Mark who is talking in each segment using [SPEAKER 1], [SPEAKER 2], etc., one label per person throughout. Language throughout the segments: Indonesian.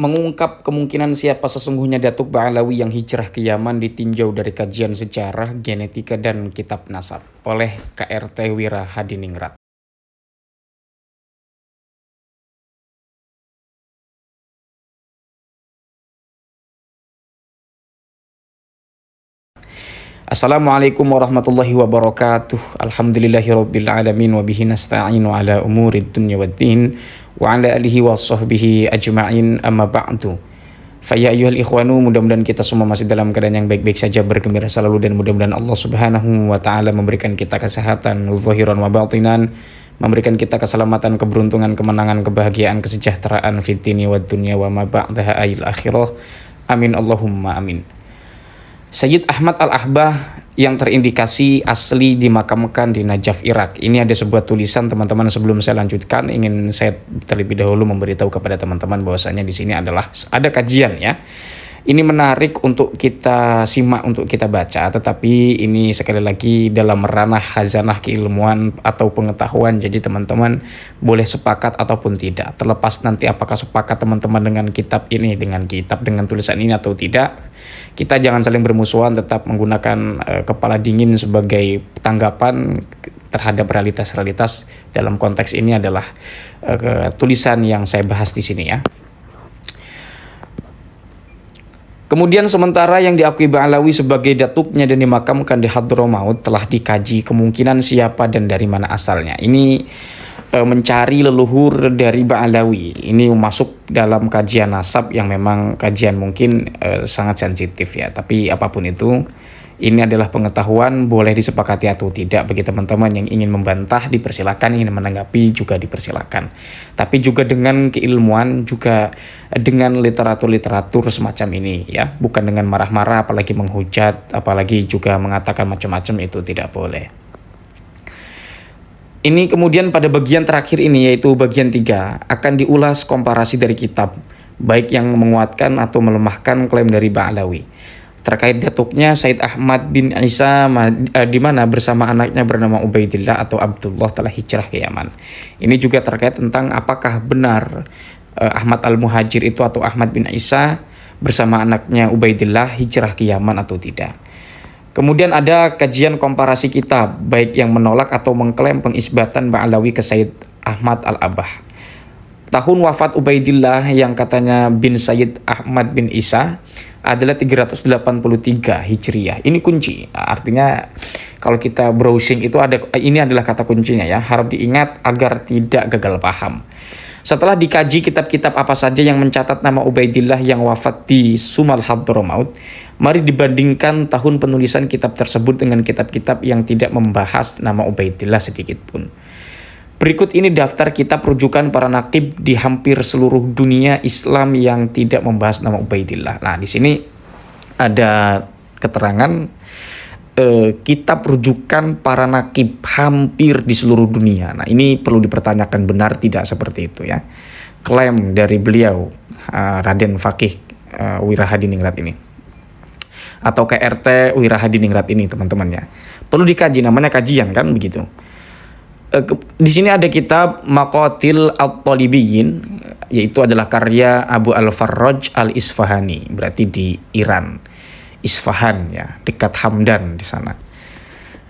[SPEAKER 1] Mengungkap kemungkinan siapa sesungguhnya Datuk Ba'alawi yang hijrah ke Yaman ditinjau dari kajian sejarah, genetika, dan kitab nasab oleh KRT Wira Hadiningrat. Assalamualaikum warahmatullahi wabarakatuh. Alhamdulillahirabbil alamin wa bihi nasta'inu ala umurid dunya waddin wa ala alihi wa sahbihi ajma'in, amma ba'du. Faya ayyuhal ikhwanu, mudah-mudahan kita semua masih dalam keadaan yang baik-baik saja, bergembira selalu, dan mudah-mudahan Allah Subhanahu wa taala memberikan kita kesehatan zahiran wa batinan, memberikan kita keselamatan, keberuntungan, kemenangan, kebahagiaan, kesejahteraan fid dini wad dunya wa ma ba'daha ayil akhirah. Amin Allahumma amin. Sayyid Ahmad Al-Ahbah yang terindikasi asli dimakamkan di Najaf, Irak. Ini ada sebuah tulisan, teman-teman. Sebelum saya lanjutkan, ingin saya terlebih dahulu memberitahu kepada teman-teman bahwasanya di sini adalah ada kajian ya. Ini menarik untuk kita simak, untuk kita baca, tetapi ini sekali lagi dalam ranah khazanah keilmuan atau pengetahuan. Jadi teman-teman boleh sepakat ataupun tidak. Terlepas nanti apakah sepakat teman-teman dengan kitab ini, dengan tulisan ini atau tidak. Kita jangan saling bermusuhan, tetap menggunakan kepala dingin sebagai tanggapan terhadap realitas-realitas. Dalam konteks ini adalah tulisan yang saya bahas di sini ya. Kemudian sementara yang diakui Ba'alawi sebagai datuknya dan dimakamkan di Hadramaut, telah dikaji kemungkinan siapa dan dari mana asalnya. Ini mencari leluhur dari Ba'alawi. Ini masuk dalam kajian nasab yang memang kajian mungkin sangat sensitif ya. Tapi apapun itu, ini adalah pengetahuan, boleh disepakati atau tidak. Bagi teman-teman yang ingin membantah dipersilakan, ingin menanggapi juga dipersilakan. Tapi juga dengan keilmuan, juga dengan literatur-literatur semacam ini ya. Bukan dengan marah-marah, apalagi menghujat, apalagi juga mengatakan macam-macam, itu tidak boleh. Ini kemudian pada bagian terakhir ini, yaitu bagian 3, akan diulas komparasi dari kitab, baik yang menguatkan atau melemahkan klaim dari Ba'alawi terkait datuknya Said Ahmad bin Isa, di mana bersama anaknya bernama Ubaidillah atau Abdullah telah hijrah ke Yaman. Ini juga terkait tentang apakah benar Ahmad Al-Muhajir itu atau Ahmad bin Isa bersama anaknya Ubaidillah hijrah ke Yaman atau tidak. Kemudian ada kajian komparasi kitab, baik yang menolak atau mengklaim pengisbatan Ba'alawi ke Said Ahmad Al-Abah. Tahun wafat Ubaidillah yang katanya bin Sayyid Ahmad bin Isa adalah 383 Hijriyah. Ini kunci. Artinya kalau kita browsing itu ini adalah kata kuncinya ya. Harap diingat agar tidak gagal paham. Setelah dikaji kitab-kitab apa saja yang mencatat nama Ubaidillah yang wafat di Sumal Hadramaut, mari dibandingkan tahun penulisan kitab tersebut dengan kitab-kitab yang tidak membahas nama Ubaidillah sedikit pun. Berikut ini daftar kitab rujukan para nakib di hampir seluruh dunia Islam yang tidak membahas nama Ubaidillah. Nah, di sini ada keterangan kitab rujukan para nakib hampir di seluruh dunia. Nah, ini perlu dipertanyakan benar tidak seperti itu ya. Klaim dari beliau Raden Faqih Wira Hadiningrat ini atau KRT Wira Hadiningrat ini, teman-teman ya. Perlu dikaji, namanya kajian kan begitu. Di sini ada kitab Maqatil At-Talibiyin, yaitu adalah karya Abu Al-Farraj Al-Isfahani, berarti di Iran, Isfahan ya, dekat Hamdan di sana.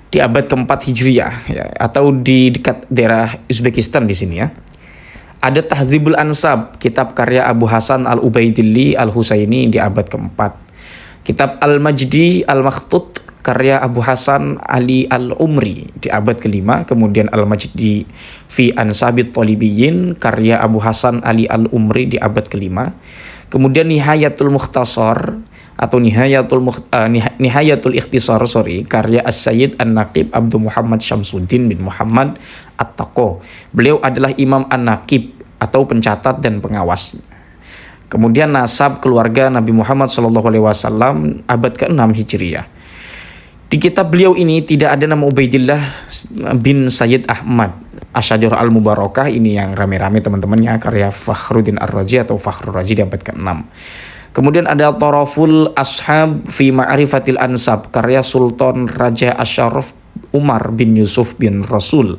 [SPEAKER 1] Di abad keempat Hijriyah ya, atau di dekat daerah Uzbekistan di sini ya. Ada Tahdzibul Ansab, kitab karya Abu Hasan Al-Ubaidilli Al-Husaini di abad keempat. Kitab Al-Majdi Al-Makhtut karya Abu Hasan Ali Al-Umri di abad kelima. Kemudian Al-Majdi fi Ansabit Talibiyin karya Abu Hasan Ali Al-Umri di abad kelima. Kemudian Nihayatul Mukhtasar atau Nihayatul Ikhtisar karya As-Sayyid An-Naqib Abdul Muhammad Syamsuddin bin Muhammad At-Taqo. Beliau adalah Imam An-Naqib atau pencatat dan pengawas. Kemudian nasab keluarga Nabi Muhammad SAW abad ke-6 Hijriyah. Di kitab beliau ini tidak ada nama Ubaidillah bin Sayyid Ahmad Asyajar Al-Mubarakah, ini yang rame-rame teman-temannya, karya Fakhruddin Ar-Razi atau Fakhrur Razi di abad ke-6. Kemudian ada Taraful Ashab fi Ma'rifatil Ansab karya Sultan Raja Asyaraf Umar bin Yusuf bin Rasul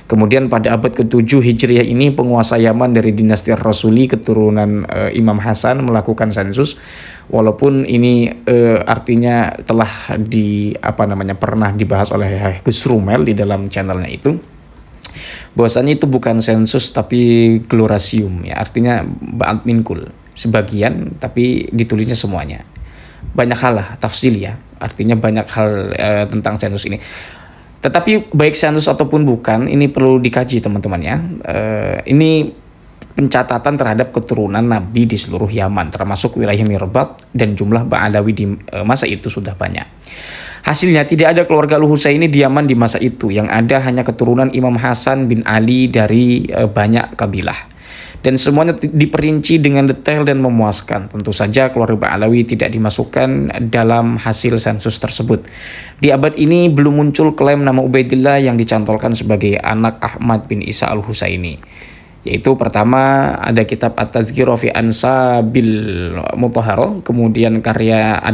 [SPEAKER 1] Kemudian pada abad ke-7 Hijriah ini penguasa Yaman dari dinasti Rasuli keturunan Imam Hasan melakukan sensus, walaupun ini artinya telah pernah dibahas oleh Gus Rumel di dalam channelnya itu, bahwasanya itu bukan sensus tapi glorasium ya, artinya ba'at minkul, sebagian tapi ditulisnya semuanya. Banyak hal lah tafsil ya, artinya banyak hal tentang sensus ini. Tetapi baik sensus ataupun bukan, ini perlu dikaji teman-teman ya. Ini pencatatan terhadap keturunan Nabi di seluruh Yaman, termasuk wilayah Mirbat, dan jumlah Ba'alawi di masa itu sudah banyak. Hasilnya tidak ada keluarga Al-Husaini di Yaman di masa itu, yang ada hanya keturunan Imam Hasan bin Ali dari banyak kabilah. Dan semuanya diperinci dengan detail dan memuaskan. Tentu saja keluarga Ba'alawi tidak dimasukkan dalam hasil sensus tersebut. Di abad ini belum muncul klaim nama Ubaidillah yang dicantolkan sebagai anak Ahmad bin Isa Al-Husaini. Yaitu pertama ada kitab At-Tadhkirah fi Ansabil Mutahharah, kemudian karya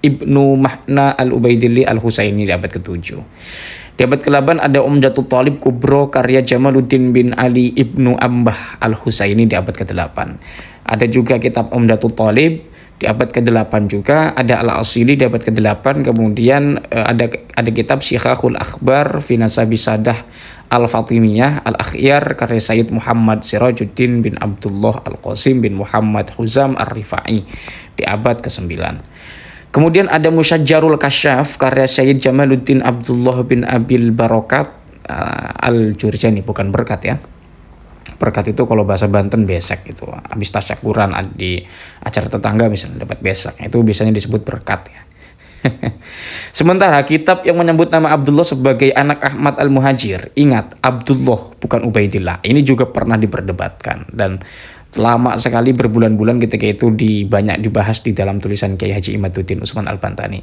[SPEAKER 1] Ibnu Mahna Al-Ubaidilli Al-Husaini di abad ke-7. Di abad ke-8 ada Umdatul Talib Kubro karya Jamaluddin bin Ali Ibnu Ambah Al-Husaini di abad ke-8. Ada juga kitab Umdatul Talib di abad ke-8 juga, ada Al-Asili di abad ke-8, kemudian ada kitab Syikhahul Akhbar fi Nasabi Sadah Al-Fatimiyah Al-Akhyar karya Sayyid Muhammad Sirajuddin bin Abdullah Al-Qasim bin Muhammad Huzam Ar-Rifai di abad ke-9. Kemudian ada Musyajjarul Kasyaf karya Sayyid Jamaluddin Abdullah bin Abil Barokat Al-Jurjani, bukan berkat ya. Berkat itu kalau bahasa Banten besek itu. Habis tasyakuran di acara tetangga misalnya dapat besek, itu biasanya disebut berkat ya. Sementara kitab yang menyebut nama Abdullah sebagai anak Ahmad Al-Muhajir, ingat Abdullah bukan Ubaidillah, ini juga pernah diperdebatkan dan lama sekali, berbulan-bulan ketika itu banyak dibahas di dalam tulisan Kiai Haji Imaduddin Utsman Al-Bantani.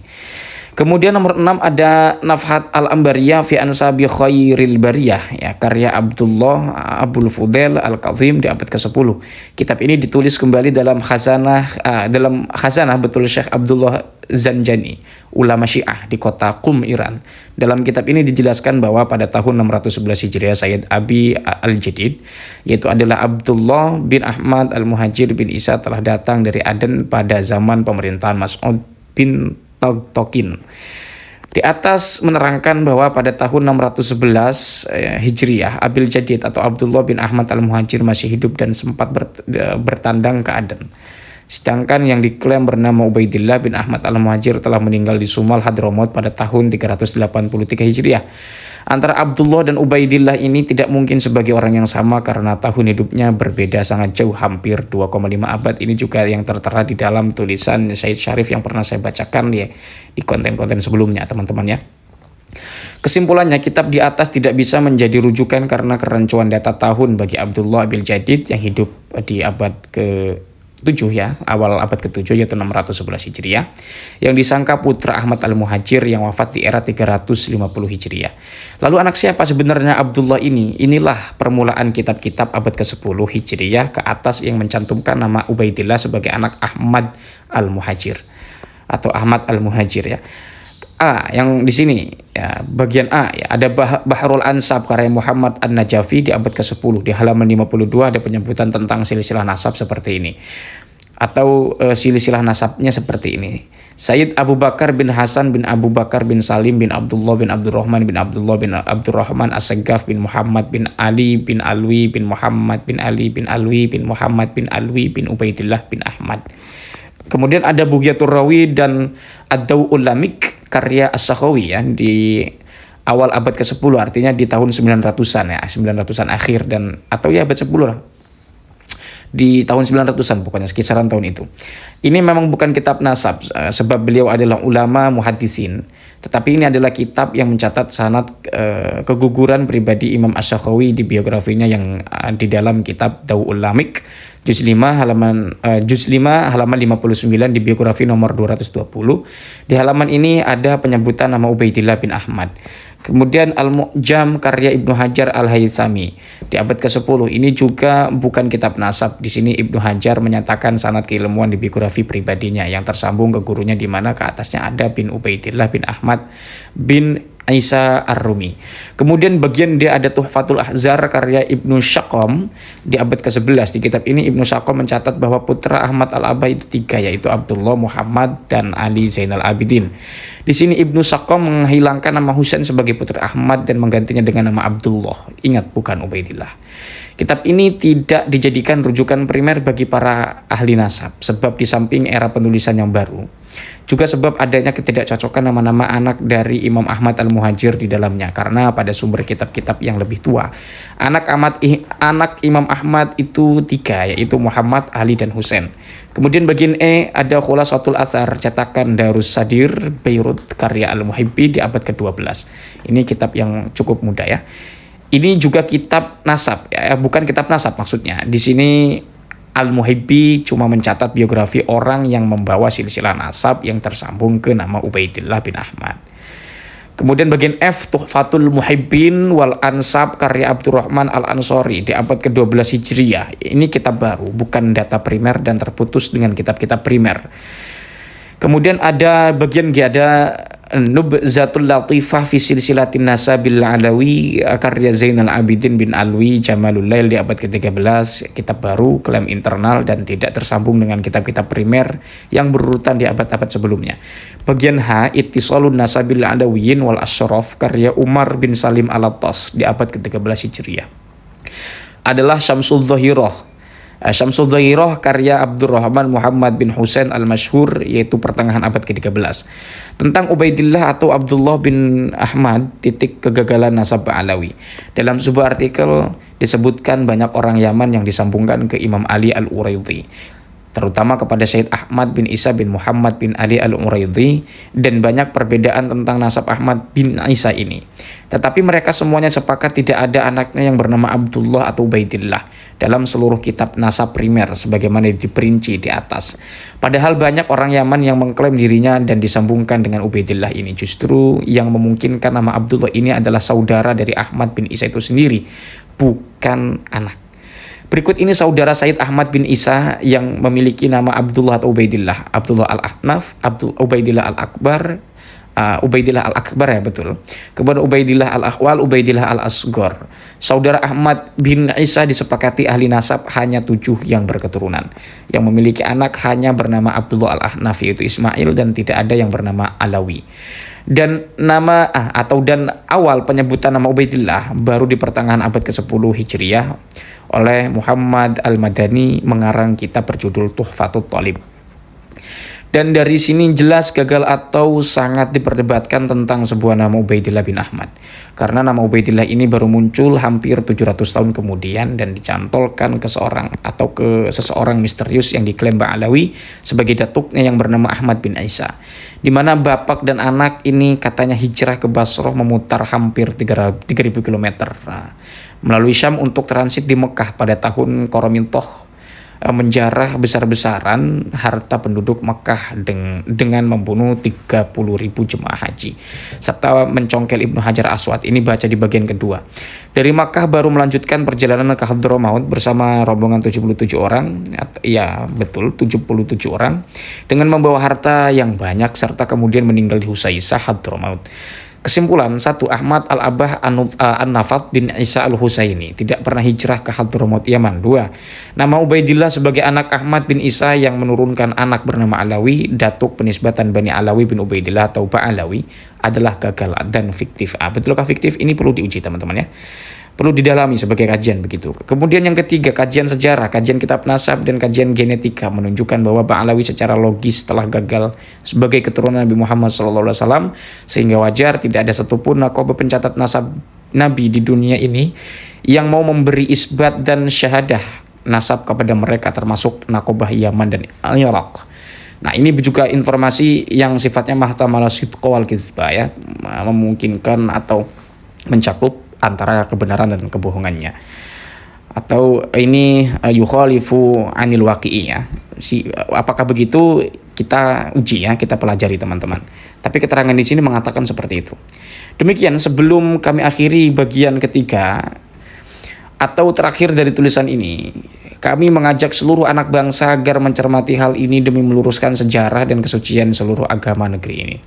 [SPEAKER 1] Kemudian nomor 6 ada Nafhat Al-Ambariyah fi Ansabi Khairil Bariyah ya, karya Abdullah Abul Fudail Al-Kazim di abad ke-10. Kitab ini ditulis kembali dalam khazanah betul Syekh Abdullah Zanjani, ulama Syiah di kota Qum, Iran. Dalam kitab ini dijelaskan bahwa pada tahun 611 Hijriah Sayyid Abi Al-Jadid, yaitu adalah Abdullah bin Ahmad Al-Muhajir bin Isa, telah datang dari Aden pada zaman pemerintahan Mas'ud bin Tokin. Di atas menerangkan bahwa pada tahun 611 Hijriah, Abil Jadid atau Abdullah bin Ahmad Al-Muhajir masih hidup dan sempat bertandang ke Aden. Sedangkan yang diklaim bernama Ubaidillah bin Ahmad Al-Muhajir telah meninggal di Sumal Hadramaut pada tahun 383 Hijriah. Antara Abdullah dan Ubaidillah ini tidak mungkin sebagai orang yang sama karena tahun hidupnya berbeda sangat jauh, hampir 2,5 abad. Ini juga yang tertera di dalam tulisan Said Syarif yang pernah saya bacakan ya di konten-konten sebelumnya teman-teman ya. Kesimpulannya, kitab di atas tidak bisa menjadi rujukan karena kerancuan data tahun bagi Abdullah Abil Jadid yang hidup di abad ke-7 ya, awal abad ke-7 yaitu 611 Hijriah, yang disangka putra Ahmad Al-Muhajir yang wafat di era 350 Hijriah. Lalu anak siapa sebenarnya Abdullah ini? Inilah permulaan kitab-kitab abad ke-10 Hijriah ke atas yang mencantumkan nama Ubaidillah sebagai anak Ahmad Al-Muhajir atau Ahmad Al-Muhajir ya. Yang di sini ya, bagian A ya, ada Bahrul Ansab karya Muhammad An-Najafi di abad ke-10. Di halaman 52 ada penyebutan tentang silsilah nasab seperti ini, atau silsilah nasabnya seperti ini. Sayyid Abu Bakar bin Hasan bin Abu Bakar bin Salim bin Abdullah bin Abdurrahman bin Abdullah bin Abdurrahman As-Saggaf bin Muhammad bin Ali bin Alwi bin Muhammad bin Ali bin Alwi bin Muhammad bin Alwi bin Ubaidillah bin Ahmad. Kemudian ada Bughyatur Rawi dan Ad-Daw'ul Lamik karya As-Sakhawi ya, di awal abad ke-10, artinya di tahun 900-an ya, 900-an akhir dan atau ya abad 10 lah. Di tahun 900-an pokoknya, kisaran tahun itu. Ini memang bukan kitab nasab sebab beliau adalah ulama muhaddisin, tetapi ini adalah kitab yang mencatat sanad keguguran pribadi Imam Asy-Sakhawi di biografinya yang di dalam kitab Daw'ul Lamik juz 5 halaman 59 di biografi nomor 220. Di halaman ini ada penyebutan nama Ubaidillah bin Ahmad. Kemudian Al-Mu'jam karya Ibnu Hajar Al-Haythami di abad ke-10. Ini juga bukan kitab nasab. Di sini Ibnu Hajar menyatakan sanad keilmuan di biografi pribadinya yang tersambung ke gurunya, di mana ke atasnya ada bin Ubaidillah bin Ahmad bin Isa Ar-Rumi. Kemudian bagian D ada Tuhfatul Ahzar karya Ibnu Syaqqam di abad ke-11. Di kitab ini Ibnu Syaqqam mencatat bahwa putra Ahmad Al-Abah itu 3, yaitu Abdullah, Muhammad, dan Ali Zainal Abidin. Di sini Ibnu Syaqqam menghilangkan nama Husain sebagai putra Ahmad dan menggantinya dengan nama Abdullah. Ingat, bukan Ubaidillah. Kitab ini tidak dijadikan rujukan primer bagi para ahli nasab, sebab di samping era penulisan yang baru, juga sebab adanya ketidakcocokan nama-nama anak dari Imam Ahmad Al-Muhajir di dalamnya, karena pada sumber kitab-kitab yang lebih tua, anak Imam Ahmad itu 3, yaitu Muhammad, Ali, dan Husain. Kemudian bagian E ada Khulasatul Athar cetakan Darus Sadir Beirut karya Al-Muhibbi di abad ke-12. Ini kitab yang cukup muda ya. Ini juga kitab nasab, ya, bukan kitab nasab maksudnya. Di sini Al-Muhibbi cuma mencatat biografi orang yang membawa silsilah nasab yang tersambung ke nama Ubaidillah bin Ahmad. Kemudian bagian F, Tuhfatul Muhibbin wal Ansab karya Abdurrahman Al-Ansori di abad ke-12 Hijriyah. Ini kitab baru, bukan data primer dan terputus dengan kitab-kitab primer. Kemudian ada bagian G ada Nubzatul Latifah fi Silsilatin Nasabil Alawi karya Zainal Abidin bin Alwi Jamalul Lail di abad ke-13. Kitab baru, klaim internal dan tidak tersambung dengan kitab-kitab primer yang berurutan di abad-abad sebelumnya. Bagian H, Ittisalun Nasabil Alawiyin wal Asyraf karya Umar bin Salim Al-Attas di abad ke-13 Hijriah. Adalah Syamsul Dhahirah. Syamsul Dhahirah karya Abdurrahman Muhammad bin Husain Al-Masyhur, yaitu pertengahan abad ke-13. Tentang Ubaidillah atau Abdullah bin Ahmad, titik kegagalan nasab Alawi. Dalam sebuah artikel disebutkan banyak orang Yaman yang disambungkan ke Imam Ali Al-Uraidhi, terutama kepada Syed Ahmad bin Isa bin Muhammad bin Ali Al-Uraidhi, dan banyak perbedaan tentang nasab Ahmad bin Isa ini. Tetapi mereka semuanya sepakat tidak ada anaknya yang bernama Abdullah atau Ubaidillah dalam seluruh kitab nasab primer sebagaimana diperinci di atas. Padahal banyak orang Yaman yang mengklaim dirinya dan disambungkan dengan Ubaidillah ini. Justru yang memungkinkan nama Abdullah ini adalah saudara dari Ahmad bin Isa itu sendiri, bukan anak. Berikut ini saudara Said Ahmad bin Isa yang memiliki nama Abdullah atau Ubaidillah. Abdullah Al-Ahnaf, Ubaidillah Al-Akbar, Ubaidillah Al-Akbar ya betul. Kemudian Ubaidillah Al-Ahwal, Ubaidillah Al-Asghar. Saudara Ahmad bin Isa disepakati ahli nasab hanya 7 yang berketurunan. Yang memiliki anak hanya bernama Abdullah Al-Ahnaf yaitu Ismail, dan tidak ada yang bernama Alawi. Dan nama dan awal penyebutan nama Ubaidillah baru di pertengahan abad ke-10 Hijriyah oleh Muhammad Al-Madani mengarang kitab berjudul Tuhfatut Thalib. Dan dari sini jelas gagal atau sangat diperdebatkan tentang sebuah nama Ubaidillah bin Ahmad. Karena nama Ubaidillah ini baru muncul hampir 700 tahun kemudian dan dicantolkan ke seseorang misterius yang diklaim Ba'alawi sebagai datuknya yang bernama Ahmad bin Isa. Di mana bapak dan anak ini katanya hijrah ke Basrah memutar hampir 3.000 km melalui Syam untuk transit di Mekah pada tahun Qoromintoh, menjarah besar-besaran harta penduduk Mekah dengan membunuh 30.000 jemaah haji serta mencongkel Ibnu Hajar Aswad. Ini baca di bagian kedua. Dari Makkah baru melanjutkan perjalanan ke Hadramaut bersama rombongan 77 orang. Ya betul, 77 orang dengan membawa harta yang banyak serta kemudian meninggal di Husaisah Hadramaut. Kesimpulan, 1. Ahmad Al-Abah An-Nafat bin Isa Al-Husaini tidak pernah hijrah ke Hadramaut Yaman. 2. Nama Ubaidillah sebagai anak Ahmad bin Isa yang menurunkan anak bernama Alawi, datuk penisbatan Bani Alawi bin Ubaidillah atau Ba'alawi, adalah gagal dan fiktif. Betulkah fiktif? Ini perlu diuji teman-teman ya. Perlu didalami sebagai kajian begitu. Kemudian yang ketiga, kajian sejarah, kajian kitab nasab dan kajian genetika menunjukkan bahwa Ba'alawi secara logis telah gagal sebagai keturunan Nabi Muhammad SAW, sehingga wajar tidak ada satupun nakobah pencatat nasab Nabi di dunia ini yang mau memberi isbat dan syahadah nasab kepada mereka, termasuk nakobah Yaman dan Irak. Nah, ini juga informasi yang sifatnya mahtamala sidqa wal kizba ya, memungkinkan atau mencakup antara kebenaran dan kebohongannya. Atau ini yukhalifu anil waqi'i ya. Apakah begitu? Kita uji ya, kita pelajari teman-teman. Tapi keterangan di sini mengatakan seperti itu. Demikian sebelum kami akhiri bagian ketiga atau terakhir dari tulisan ini, kami mengajak seluruh anak bangsa agar mencermati hal ini demi meluruskan sejarah dan kesucian seluruh agama negeri ini.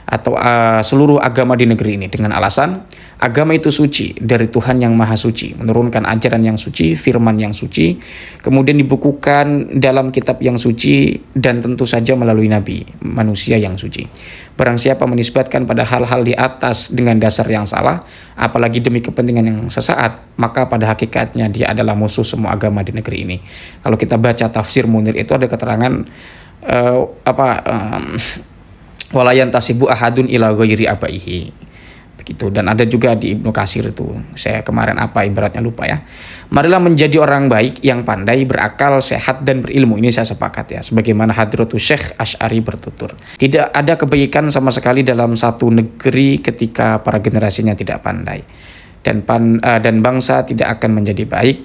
[SPEAKER 1] atau seluruh agama di negeri ini dengan alasan agama itu suci dari Tuhan yang Maha Suci, menurunkan ajaran yang suci, firman yang suci, kemudian dibukukan dalam kitab yang suci, dan tentu saja melalui nabi, manusia yang suci. Barang siapa menisbatkan pada hal-hal di atas dengan dasar yang salah, apalagi demi kepentingan yang sesaat, maka pada hakikatnya dia adalah musuh semua agama di negeri ini. Kalau kita baca tafsir Munir itu ada keterangan walayan tasibu ahadun ila ghairi abaihi, begitu. Dan ada juga di Ibnu Katsir itu, saya kemarin ibaratnya lupa ya. Marilah menjadi orang baik yang pandai, berakal, sehat dan berilmu. Ini saya sepakat ya, sebagaimana Hadratus Syekh Asy'ari bertutur, tidak ada kebaikan sama sekali dalam satu negeri ketika para generasinya tidak pandai, dan bangsa tidak akan menjadi baik,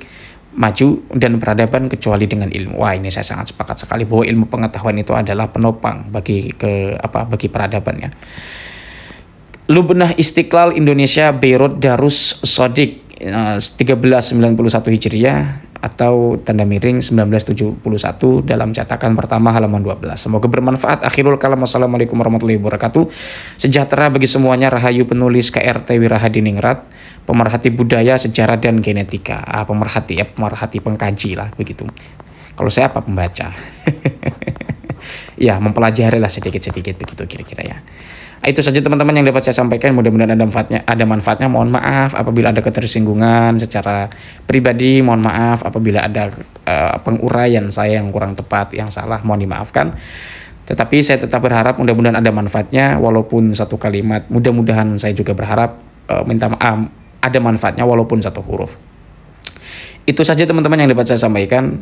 [SPEAKER 1] maju dan peradaban kecuali dengan ilmu. Wah, ini saya sangat sepakat sekali bahwa ilmu pengetahuan itu adalah penopang bagi peradaban ya. Lubnah Istiqlal Indonesia, Beirut, Darus Shadiq 1391 Hijriah atau tanda miring 1971 dalam cetakan pertama halaman 12. Semoga bermanfaat. Akhirul kalam. Wassalamualaikum warahmatullahi wabarakatuh. Sejahtera bagi semuanya. Rahayu penulis KRT Wirahadiningrat, pemerhati budaya, sejarah dan genetika. Pemerhati pengkaji lah begitu. Kalau saya pembaca. Ya, mempelajari lah sedikit-sedikit begitu kira-kira ya. Itu saja teman-teman yang dapat saya sampaikan. Mudah-mudahan ada manfaatnya. Mohon maaf apabila ada ketersinggungan secara pribadi. Mohon maaf apabila ada penguraian saya yang kurang tepat, yang salah, mohon dimaafkan. Tetapi saya tetap berharap mudah-mudahan ada manfaatnya walaupun satu kalimat. Mudah-mudahan saya juga berharap minta maaf ada manfaatnya walaupun satu huruf. Itu saja teman-teman yang dapat saya sampaikan.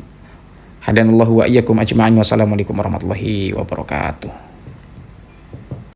[SPEAKER 1] Hadanallahu wa iyyakum ajma'in. Wassalamualaikum warahmatullahi wabarakatuh.